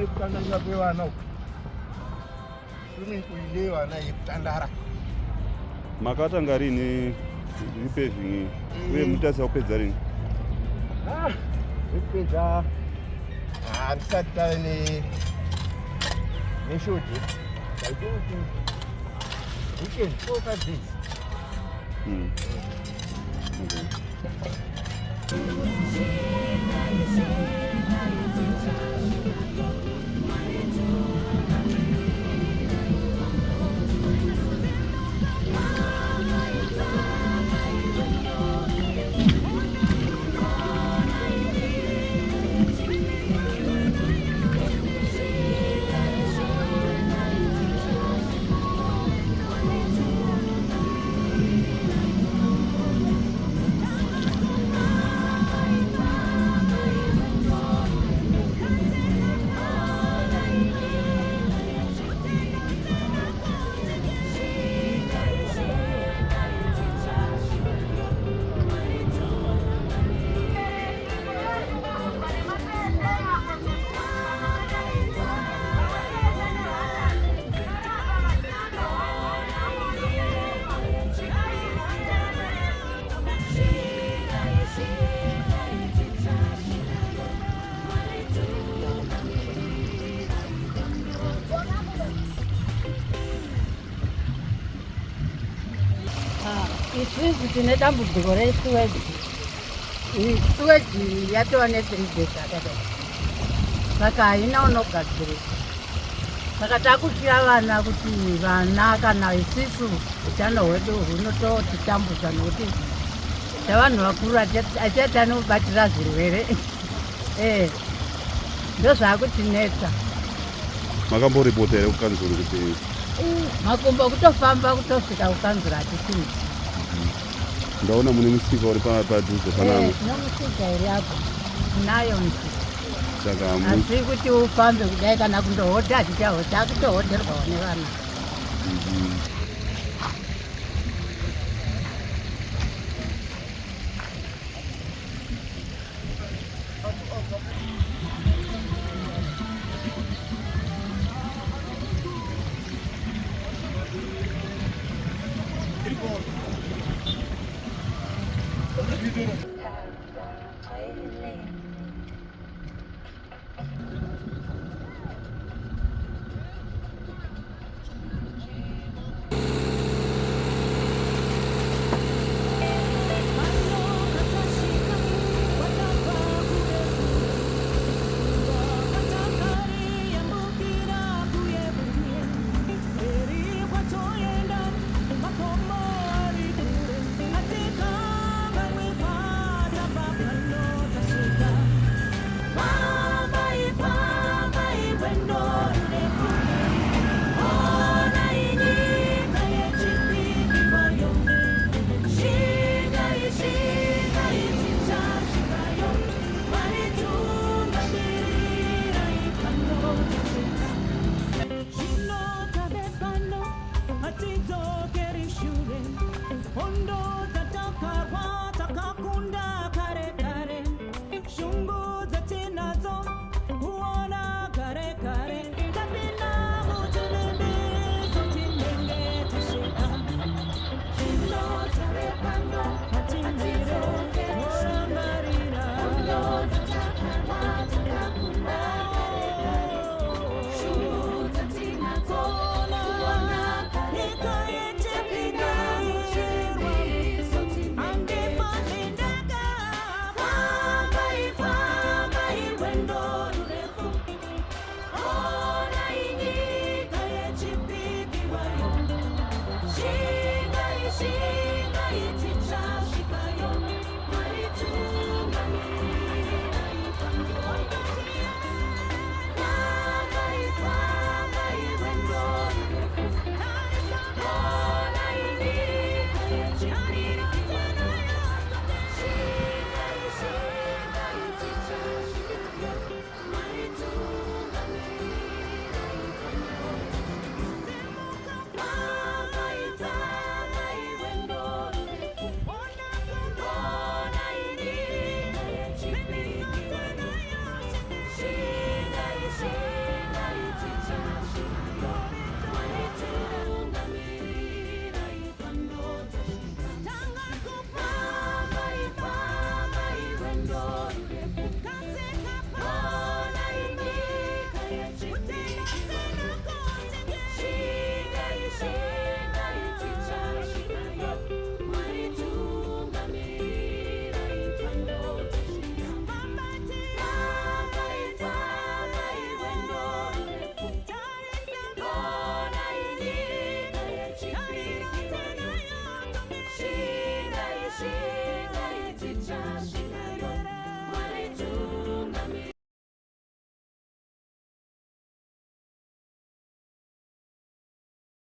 Kutandanga kwewana uko swimming pool ile wana yekutandara makatanga rini repaving uye mutasisa kupedza rini? kupedza hatisati tave neshoti taitokuti weekend 4-5 days. Isusu tine dambudziko resiweji. Siweji yatova ne3 akadai, saka haina unogadzirisa. Saka takushira vana kuti vana kana isusu utano hwedu hunototitambudza nokuti tavanhu vakuru hatichata nokubatira zvirwere. Ndozvakutinetsa. Makamboripota here kukanzuro kuti makumbo kutofamba kutosvika kukanzuro hatisini. ndaona mune musika uri padhuze panamo. Nomusika iri apo nayo musika. Saka asi kuti ufambe kudai kana kundohodha hatichahodha kutohodherwawo nevana. Hondo